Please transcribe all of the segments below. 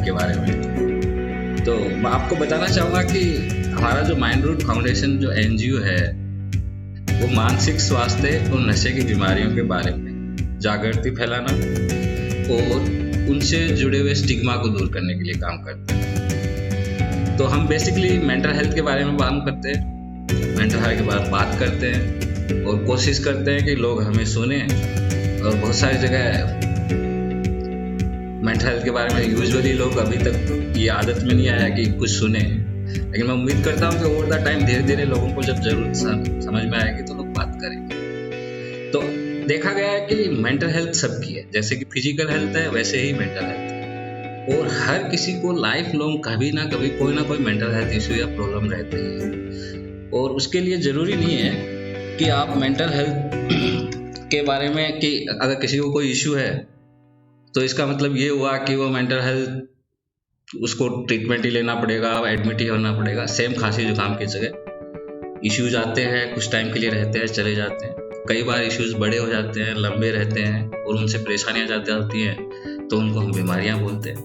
के बारे में। तो मैं आपको बताना चाहूँगा कि हमारा जो माइंड रूट फाउंडेशन जो एनजीओ है वो मानसिक स्वास्थ्य और नशे की बीमारियों के बारे में जागृति फैलाना और उनसे जुड़े हुए स्टिग्मा को दूर करने के लिए काम करते हैं। तो हम बेसिकली मेंटल हेल्थ के बारे में बात करते हैं, मेंटल हेल्थ के बारे में बात करते हैं और कोशिश करते हैं कि लोग हमें सुने। और बहुत सारी जगह मेंटल हेल्थ के बारे में यूजुअली लोग अभी तक ये आदत में नहीं आया कि कुछ सुने, लेकिन मैं उम्मीद करता हूँ कि ओवर द टाइम धीरे धीरे लोगों को जब जरूरत समझ में आएगी तो लोग बात करेंगे। तो देखा गया है कि मेंटल हेल्थ सबकी है, जैसे कि फिजिकल हेल्थ है वैसे ही मेंटल हेल्थ है। और हर किसी को लाइफ लॉन्ग कभी ना कभी कोई ना कोई मेंटल हेल्थ इशू या प्रॉब्लम रहती है। और उसके लिए ज़रूरी नहीं है कि आप मेंटल हेल्थ के बारे में कि अगर किसी को कोई इशू है तो इसका मतलब ये हुआ कि वो मेंटल हेल्थ उसको ट्रीटमेंट ही लेना पड़ेगा, एडमिट ही होना पड़ेगा। सेम खांसी जुकाम की जगह इश्यूज आते हैं, कुछ टाइम के लिए रहते हैं, चले जाते हैं। कई बार इश्यूज बड़े हो जाते हैं, लंबे रहते हैं और उनसे परेशानियां ज़्यादा होती हैं तो उनको हम बीमारियां बोलते हैं।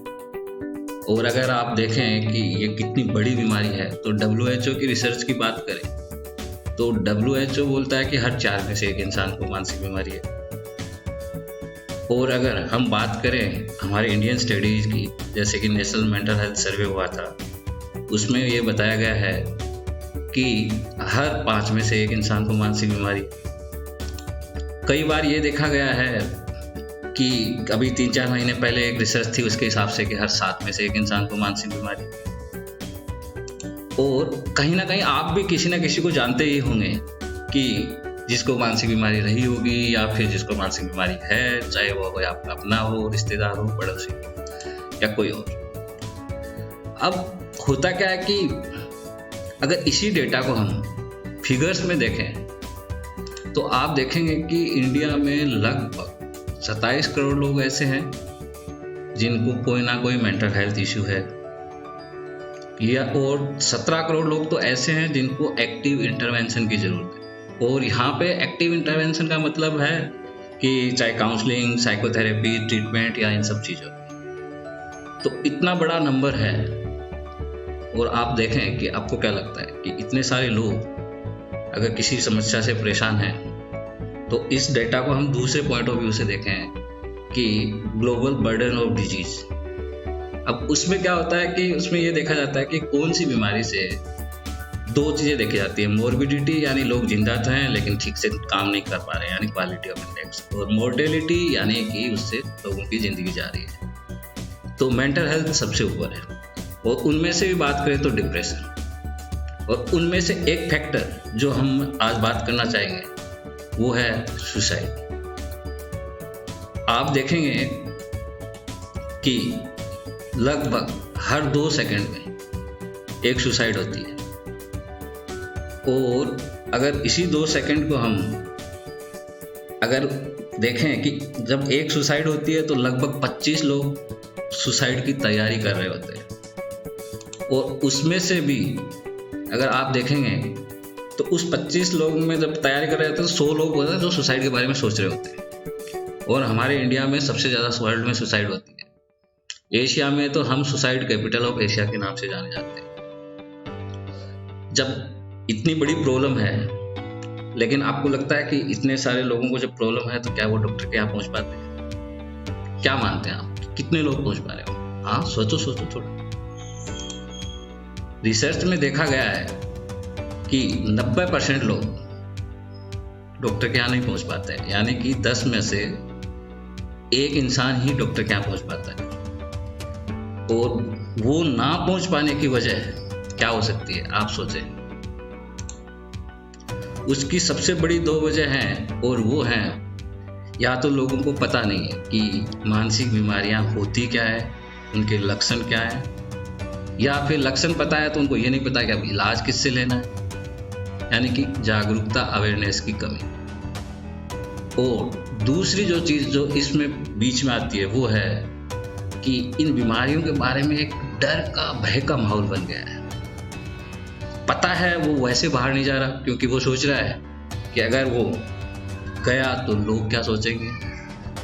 और अगर आप देखें कि ये कितनी बड़ी बीमारी है तो WHO की रिसर्च की बात करें तो WHO बोलता है कि हर 4 में से 1 इंसान को मानसिक बीमारी है। और अगर हम बात करें हमारे इंडियन स्टडीज़ की, जैसे कि नेशनल मेंटल हेल्थ सर्वे हुआ था, उसमें ये बताया गया है कि हर 5 में से 1 इंसान को मानसिक बीमारी। कई बार ये देखा गया है कि अभी 3-4 महीने पहले एक रिसर्च थी, उसके हिसाब से कि हर 7 में से 1 इंसान को मानसिक बीमारी। और कहीं ना कहीं आप भी किसी ना किसी को जानते ही होंगे कि जिसको मानसिक बीमारी रही होगी या फिर जिसको मानसिक बीमारी है, चाहे वो कोई आपका अपना हो, रिश्तेदार हो, पड़ोसी या कोई और। अब होता क्या है कि अगर इसी डेटा को हम फिगर्स में देखें तो आप देखेंगे कि इंडिया में लगभग 27 करोड़ लोग ऐसे हैं जिनको कोई ना कोई मेंटल हेल्थ इश्यू है, या और 17 करोड़ लोग तो ऐसे हैं जिनको एक्टिव इंटरवेंशन की जरूरत है। और यहाँ पे एक्टिव इंटरवेंशन का मतलब है कि चाहे काउंसलिंग, साइकोथेरेपी, ट्रीटमेंट या इन सब चीज़ों। तो इतना बड़ा नंबर है। और आप देखें कि आपको क्या लगता है कि इतने सारे लोग अगर किसी समस्या से परेशान हैं तो इस डेटा को हम दूसरे पॉइंट ऑफ व्यू से देखें कि ग्लोबल बर्डन ऑफ डिजीज। अब उसमें क्या होता है कि उसमें ये देखा जाता है कि कौन सी बीमारी से 2 चीज़ें देखी जाती है, मोर्बिडिटी यानी लोग जिंदा तो हैं लेकिन ठीक से काम नहीं कर पा रहे हैं यानी क्वालिटी ऑफ इंडेक्स, और मोर्टेलिटी यानी कि उससे लोगों की ज़िंदगी जा रही है। तो मेंटल हेल्थ सबसे ऊपर है। और उनमें से भी बात करें तो डिप्रेशन, और उनमें से एक फैक्टर जो हम आज बात करना चाहेंगे वो है सुसाइड। आप देखेंगे कि लगभग हर 2 सेकंड में एक सुसाइड होती है। और अगर इसी 2 सेकंड को हम अगर देखें कि जब एक सुसाइड होती है तो लगभग 25 लोग सुसाइड की तैयारी कर रहे होते हैं। और उसमें से भी अगर आप देखेंगे तो उस 25 लोगों में जब तैयारी कर रहे होते हैं तो 100 लोग होते हैं जो सुसाइड के बारे में सोच रहे होते हैं। और हमारे इंडिया में सबसे ज़्यादा वर्ल्ड में सुसाइड होती है। एशिया में तो हम सुसाइड कैपिटल ऑफ एशिया के नाम से जाने जाते हैं। जब इतनी बड़ी प्रॉब्लम है, लेकिन आपको लगता है कि इतने सारे लोगों को जब प्रॉब्लम है तो क्या वो डॉक्टर के यहाँ पहुँच पाते हैं? क्या मानते हैं आप, कितने लोग पहुँच पा रहे हो? हाँ, सोचो थोड़ा। रिसर्च में देखा गया है कि 90% लोग डॉक्टर के यहाँ नहीं पहुँच पाते हैं, यानी कि 10 में से 1 इंसान ही डॉक्टर के यहाँ पहुँच पाता है। और वो ना पहुँच पाने की वजह क्या हो सकती है, आप सोचें। उसकी सबसे बड़ी 2 वजह हैं, और वो हैं या तो लोगों को पता नहीं है कि मानसिक बीमारियां होती क्या है, उनके लक्षण क्या है, या फिर लक्षण पता है तो उनको ये नहीं पता कि अब इलाज किससे लेना है, यानी कि जागरूकता, अवेयरनेस की कमी। और दूसरी जो चीज़ जो इसमें बीच में आती है वो है कि इन बीमारियों के बारे में एक डर का, भय का माहौल बन गया है। पता है वो वैसे बाहर नहीं जा रहा क्योंकि वो सोच रहा है कि अगर वो गया तो लोग क्या सोचेंगे,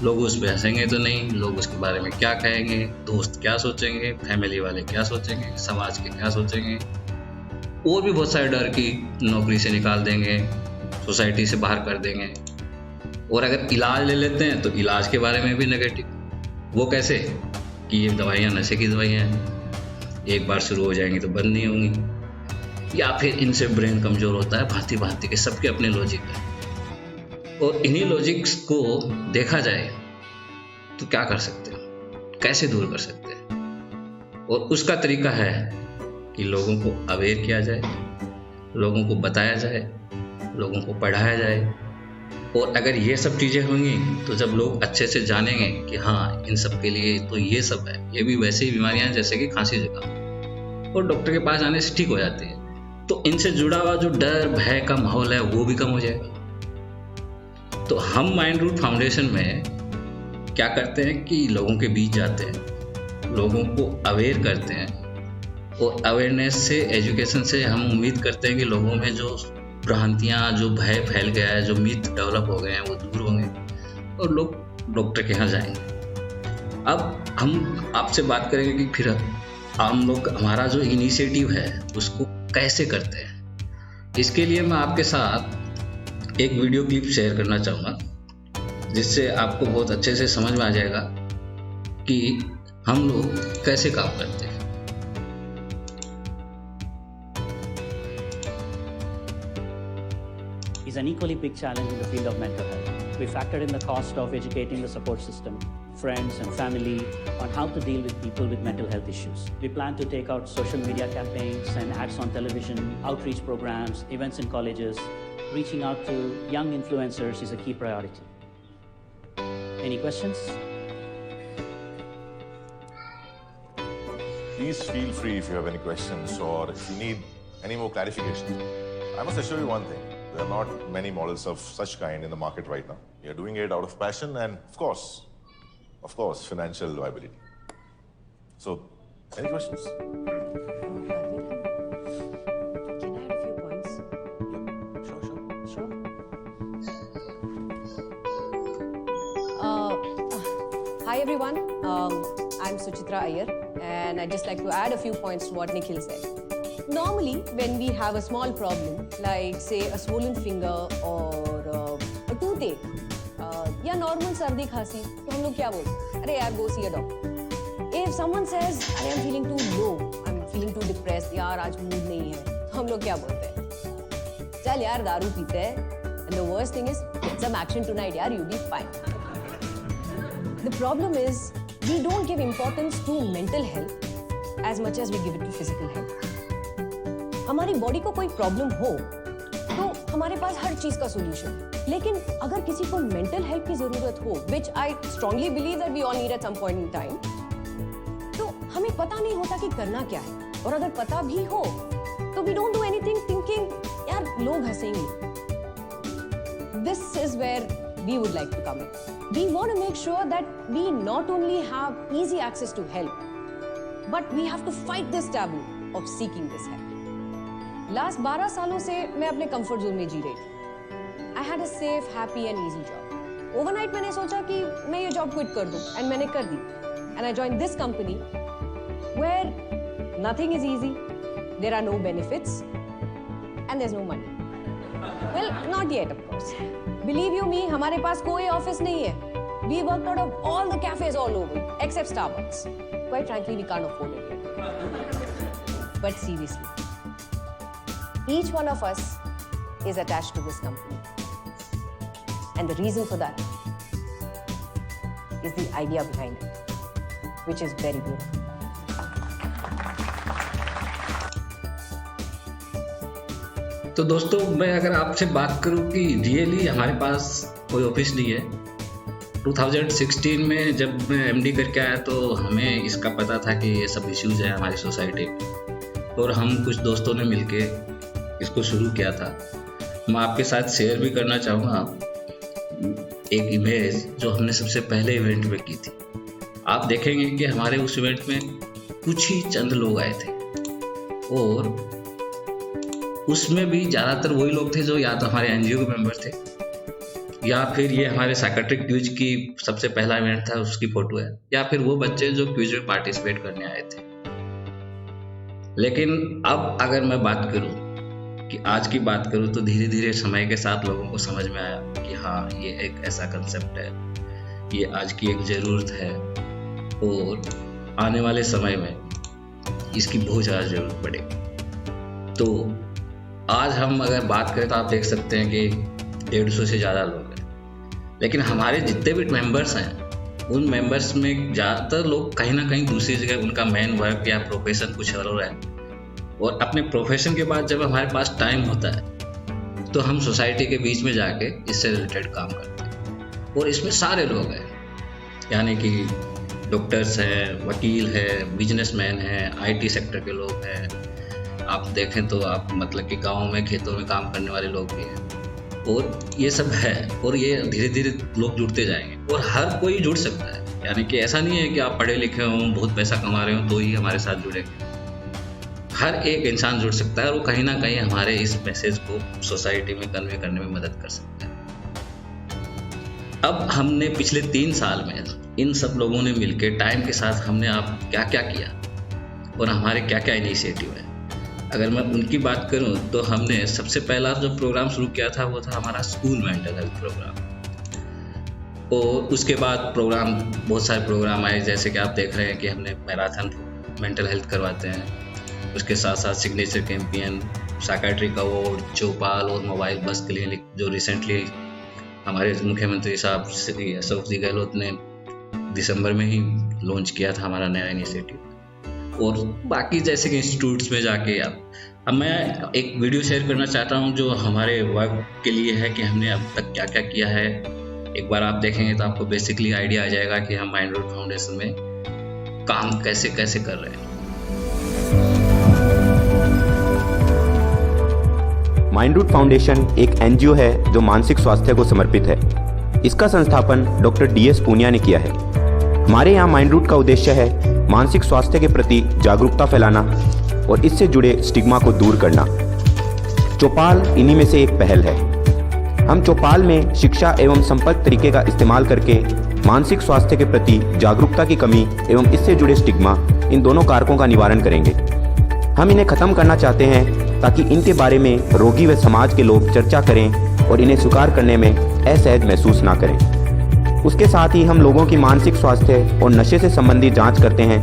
लोग उस पर हंसेंगे तो नहीं, लोग उसके बारे में क्या कहेंगे, दोस्त क्या सोचेंगे, फैमिली वाले क्या सोचेंगे, समाज के क्या सोचेंगे, और भी बहुत सारे डर की नौकरी से निकाल देंगे, सोसाइटी से बाहर कर देंगे। और अगर इलाज ले लेते हैं तो इलाज के बारे में भी नेगेटिव। वो कैसे कि ये दवाइयाँ नशे की दवाइयाँ हैं, एक बार शुरू हो जाएंगी तो बंद नहीं होंगी, या फिर इनसे ब्रेन कमज़ोर होता है, भांति भांति के सबके अपने लॉजिक है। और इन्हीं लॉजिक्स को देखा जाए तो क्या कर सकते हैं, कैसे दूर कर सकते हैं, और उसका तरीका है कि लोगों को अवेयर किया जाए, लोगों को बताया जाए, लोगों को पढ़ाया जाए। और अगर ये सब चीज़ें होंगी तो जब लोग अच्छे से जानेंगे कि हाँ इन सब के लिए तो ये सब है, ये भी वैसे ही बीमारियां हैं जैसे कि खांसी जुकाम, और डॉक्टर के पास जाने से ठीक हो जाती है। तो इनसे जुड़ा हुआ जो डर भय का माहौल है वो भी कम हो जाएगा। तो हम माइंड रूट फाउंडेशन में क्या करते हैं कि लोगों के बीच जाते हैं, लोगों को अवेयर करते हैं, और अवेयरनेस से, एजुकेशन से हम उम्मीद करते हैं कि लोगों में जो भ्रांतियाँ, जो भय फैल गया है, जो मिथ डेवलप हो गए हैं वो दूर होंगे और लोग डॉक्टर के यहाँ जाएंगे। अब हम आपसे बात करेंगे कि फिर हम लोग हमारा जो इनिशिएटिव है उसको कैसे करते हैं। इसके लिए मैं आपके साथ एक वीडियो क्लिप शेयर करना चाहूँगा जिससे आपको बहुत अच्छे से समझ में आ जाएगा कि हम लोग कैसे काम करते हैं। Is an equally big challenge in the field of mental health. We factored in the cost of educating the support system, friends and family on how to deal with people with mental health issues. We plan to take out social media campaigns and ads on television, outreach programs, events in colleges. Reaching out to young influencers is a key priority. Any questions? Please feel free if you have any questions or if you need any more clarification. I must assure you one thing. There are not many models of such kind in the market right now. We are doing it out of passion and, of course, financial viability. So, any questions? Can I add a few points? Yeah, sure. Hi everyone, I'm Suchitra Iyer and I'd just like to add a few points to what Nikhil said. Normally, when we have a small problem, like say a swollen finger or a toothache, या normal सर्दी खांसी, तो हम लोग क्या बोलते हैं? अरे यार, go see a doctor. If someone says, अरे I'm feeling too low, I'm feeling too depressed, यार आज mood नहीं है, तो हम लोग क्या बोलते हैं? चल यार दारू पीते हैं. And the worst thing is, get some action tonight, यार, you'll be fine. The problem is, we don't give importance to mental health as much as we give it to physical health. हमारी body को कोई problem हो तो हमारे पास हर चीज का solution है, लेकिन अगर किसी को मेंटल हेल्प की जरूरत हो, which I strongly believe that we all need at some point in time, तो हमें पता नहीं होता कि करना क्या है, और अगर पता भी हो तो we don't do anything thinking यार लोग हंसेंगे. This is where we would like to come in. We want to make sure that we not only have easy access to help, but we have to fight this taboo of seeking this help. Last 12 सालों से मैं अपने comfort zone में जी रही थी. I had a safe, happy and easy job. Overnight मैंने सोचा कि मैं ये जॉब क्विट कर दूं, एंड मैंने कर दी. And I join this company where nothing is easy, there are no benefits and there is no money. Well, not yet of course. Believe you me, हमारे पास कोई ऑफिस नहीं है. We work out of all the cafes all over except Starbucks. Quite frankly we can't afford it. But seriously, each one of us is attached to this company. And the reason for that is the idea behind it, which is very beautiful. तो दोस्तों, मैं अगर आपसे बात करूं कि really हमारे पास कोई ऑफिस नहीं है. 2016 में जब मैं एमडी करके आया तो हमें इसका पता था कि ये सब इश्यूज है हमारी सोसाइटी में, और हम कुछ दोस्तों ने मिलके इसको शुरू किया था. मैं आपके साथ शेयर भी करना चाहूँगा एक इमेज जो हमने सबसे पहले इवेंट में की थी. आप देखेंगे कि हमारे उस इवेंट में कुछ ही चंद लोग आए थे, और उसमें भी ज़्यादातर वही लोग थे जो या तो हमारे एनजीओ के मेंबर थे या फिर ये हमारे साइकेट्रिक क्विज की सबसे पहला इवेंट था उसकी फोटो है, या फिर वो बच्चे जो क्विज में पार्टिसिपेट करने आए थे। लेकिन अब अगर मैं बात करूं कि आज की बात करूं तो धीरे धीरे समय के साथ लोगों को समझ में आया कि हाँ, ये एक ऐसा कंसेप्ट है, ये आज की एक ज़रूरत है और आने वाले समय में इसकी बहुत ज़्यादा ज़रूरत पड़ेगी। तो आज हम अगर बात करें तो आप देख सकते हैं कि 150 से ज़्यादा लोग हैं, लेकिन हमारे जितने भी मेंबर्स हैं उन मेंबर्स में ज़्यादातर लोग कहीं ना कहीं दूसरी जगह उनका मेन वर्क या प्रोफेशन कुछ और है, और अपने प्रोफेशन के बाद जब हमारे पास टाइम होता है तो हम सोसाइटी के बीच में जाके इससे रिलेटेड काम करते हैं। और इसमें सारे लोग हैं, यानी कि डॉक्टर्स हैं, वकील हैं, बिजनेसमैन हैं, IT सेक्टर के लोग हैं, आप देखें तो आप मतलब कि गाँव में खेतों में काम करने वाले लोग भी हैं, और ये सब है। और ये धीरे धीरे लोग जुड़ते जाएंगे और हर कोई जुड़ सकता है, यानी कि ऐसा नहीं है कि आप पढ़े लिखे हों, बहुत पैसा कमा रहे हो तो ही हमारे साथ जुड़ेंगे। हर एक इंसान जुड़ सकता है और वो कहीं ना कहीं हमारे इस मैसेज को सोसाइटी में कन्वे करने में मदद कर सकता है। अब हमने पिछले 3 साल में इन सब लोगों ने मिलकर टाइम के साथ हमने आप क्या क्या किया और हमारे क्या क्या इनिशिएटिव है। अगर मैं उनकी बात करूं तो हमने सबसे पहला जो प्रोग्राम शुरू किया था वो था हमारा स्कूल मेंटल हेल्थ प्रोग्राम, और उसके बाद प्रोग्राम बहुत सारे प्रोग्राम आए, जैसे कि आप देख रहे हैं कि हमने मैराथन मेंटल हेल्थ करवाते हैं, उसके साथ साथ सिग्नेचर कैंपेन, साइकेट्रिक अवार्ड, चौपाल और मोबाइल बस क्लिनिक जो रिसेंटली हमारे मुख्यमंत्री साहब श्री अशोक जी गहलोत ने दिसंबर में ही लॉन्च किया था हमारा नया इनिशिएटिव। और बाकी जैसे कि इंस्टीट्यूट्स में जाके अब मैं एक वीडियो शेयर करना चाहता हूँ जो हमारे वर्क के लिए है कि हमने अब तक क्या क्या किया है। एक बार आप देखेंगे तो आपको बेसिकली आइडिया आ जाएगा कि हम माइंड रूट फाउंडेशन में काम कैसे कैसे कर रहे हैं। माइंड रूट फाउंडेशन एक NGO है जो मानसिक स्वास्थ्य को समर्पित है। इसका संस्थापन डॉक्टर DS पूनिया ने किया है। हमारे यहाँ माइंड रूट का उद्देश्य है मानसिक स्वास्थ्य के प्रति जागरूकता फैलाना और इससे जुड़े स्टिग्मा को दूर करना। चौपाल इन्हीं में से एक पहल है। हम चौपाल में शिक्षा एवं संपर्क तरीके का इस्तेमाल करके मानसिक स्वास्थ्य के प्रति जागरूकता की कमी एवं इससे जुड़े स्टिग्मा, इन दोनों कारकों का निवारण करेंगे। हम इन्हें खत्म करना चाहते हैं ताकि इनके बारे में रोगी व समाज के लोग चर्चा करें और इन्हें स्वीकार करने में असहज महसूस ना करें। उसके साथ ही हम लोगों की मानसिक स्वास्थ्य और नशे से संबंधित जांच करते हैं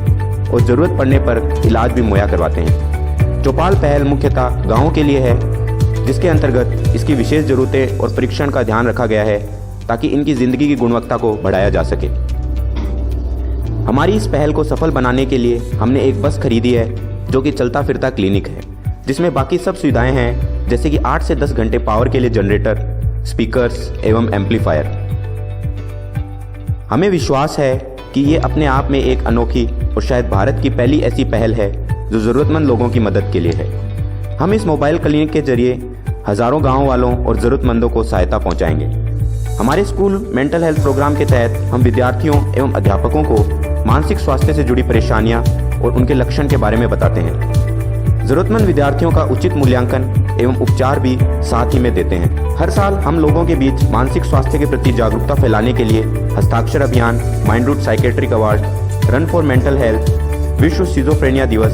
और ज़रूरत पड़ने पर इलाज भी मुहैया करवाते हैं। चौपाल पहल मुख्यतः गाँवों के लिए है, जिसके अंतर्गत इसकी विशेष ज़रूरतें और परीक्षण का ध्यान रखा गया है ताकि इनकी ज़िंदगी की गुणवत्ता को बढ़ाया जा सके। हमारी इस पहल को सफल बनाने के लिए हमने एक बस खरीदी है जो कि चलता फिरता क्लिनिक है, जिसमें बाकी सब सुविधाएं हैं, जैसे कि 8 से 10 घंटे पावर के लिए जनरेटर, स्पीकर्स एवं एम्पलीफायर। हमें विश्वास है कि ये अपने आप में एक अनोखी और शायद भारत की पहली ऐसी पहल है जो ज़रूरतमंद लोगों की मदद के लिए है। हम इस मोबाइल क्लिनिक के जरिए हज़ारों गाँव वालों और ज़रूरतमंदों को सहायता पहुँचाएंगे। हमारे स्कूल मेंटल हेल्थ प्रोग्राम के तहत हम विद्यार्थियों एवं अध्यापकों को मानसिक स्वास्थ्य से जुड़ी परेशानियाँ और उनके लक्षण के बारे में बताते हैं। ज़रूरतमंद विद्यार्थियों का उचित मूल्यांकन एवं उपचार भी साथ ही में देते हैं। हर साल हम लोगों के बीच मानसिक स्वास्थ्य के प्रति जागरूकता फैलाने के लिए हस्ताक्षर अभियान, mind root psychiatric award, run for mental health, विश्व सिजोफ्रेनिया दिवस,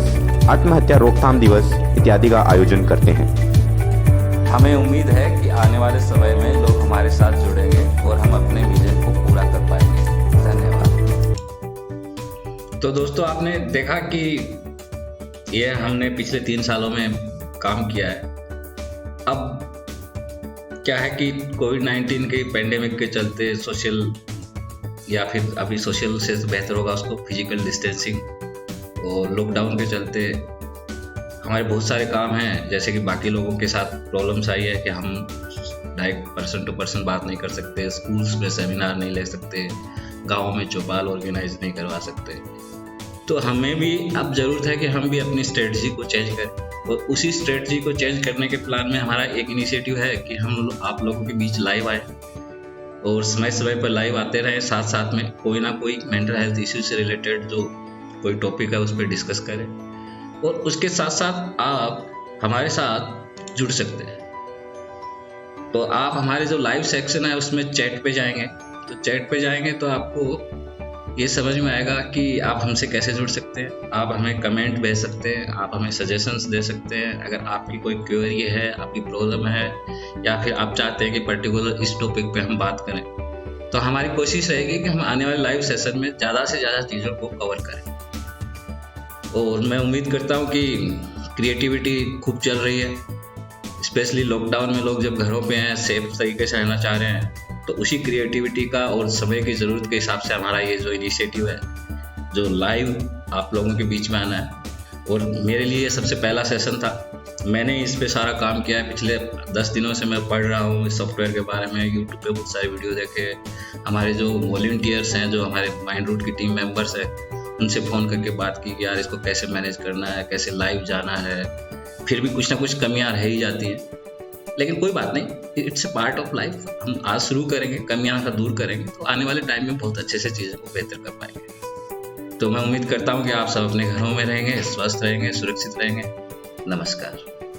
आत्महत्या रोकथाम दिवस इत्यादि का आयोजन करते हैं। हमें उम्मीद है कि आने वाले समय में लोग हमारे साथ जुड़ेंगे और हम अपने विजन को पूरा कर पाएंगे। धन्यवाद। तो दोस्तों, आपने देखा कि ये हमने पिछले 3 सालों में काम किया है। अब क्या है कि कोविड-19 के पेंडेमिक के चलते सोशल, या फिर अभी सोशल से बेहतर होगा उसको फिजिकल डिस्टेंसिंग, और लॉकडाउन के चलते हमारे बहुत सारे काम हैं, जैसे कि बाकी लोगों के साथ प्रॉब्लम्स आई है कि हम डायरेक्ट पर्सन टू पर्सन बात नहीं कर सकते, स्कूल्स में सेमिनार नहीं ले सकते, गाँव में चौपाल ऑर्गेनाइज नहीं करवा सकते। तो हमें भी अब ज़रूरत है कि हम भी अपनी स्ट्रेटजी को चेंज करें, और उसी स्ट्रेटजी को चेंज करने के प्लान में हमारा एक इनिशिएटिव है कि हम आप लोगों के बीच लाइव आए और समय समय पर लाइव आते रहें, साथ साथ में कोई ना कोई मेंटल हेल्थ इश्यू से रिलेटेड जो कोई टॉपिक है उस पर डिस्कस करें, और उसके साथ साथ आप हमारे साथ जुड़ सकते हैं। तो आप हमारे जो लाइव सेक्शन है उसमें चैट पे जाएंगे, तो चैट पे जाएंगे तो आपको ये समझ में आएगा कि आप हमसे कैसे जुड़ सकते हैं। आप हमें कमेंट भेज सकते हैं, आप हमें सजेशंस दे सकते हैं। अगर आपकी कोई क्वेरी है, आपकी प्रॉब्लम है, या फिर आप चाहते हैं कि पर्टिकुलर इस टॉपिक पे हम बात करें, तो हमारी कोशिश रहेगी कि हम आने वाले लाइव सेशन में ज़्यादा से ज़्यादा चीज़ों को कवर करें। और मैं उम्मीद करता हूँ कि क्रिएटिविटी खूब चल रही है, स्पेशली लॉकडाउन में लोग जब घरों पे हैं, सेफ तरीके से रहना चाह रहे हैं, तो उसी क्रिएटिविटी का और समय की ज़रूरत के हिसाब से हमारा ये जो इनिशिएटिव है, जो लाइव आप लोगों के बीच में आना है, और मेरे लिए सबसे पहला सेशन था। मैंने इस पे सारा काम किया है। पिछले 10 दिनों से मैं पढ़ रहा हूँ इस सॉफ्टवेयर के बारे में, यूट्यूब पे बहुत सारे वीडियो देखे। हमारे जो वॉलंटियर्स हैं, जो हमारे माइंडरूट की टीम मेंबर्स है, उनसे फ़ोन करके बात की कि यार इसको कैसे मैनेज करना है, कैसे लाइव जाना है। फिर भी कुछ ना कुछ कमियाँ रह ही जाती हैं, लेकिन कोई बात नहीं, it's a part of life. हम आज शुरू करेंगे, कमियां का दूर करेंगे, तो आने वाले टाइम में बहुत अच्छे से चीज़ों को बेहतर कर पाएंगे। तो मैं उम्मीद करता हूं कि आप सब अपने घरों में रहेंगे, स्वस्थ रहेंगे, सुरक्षित रहेंगे। नमस्कार।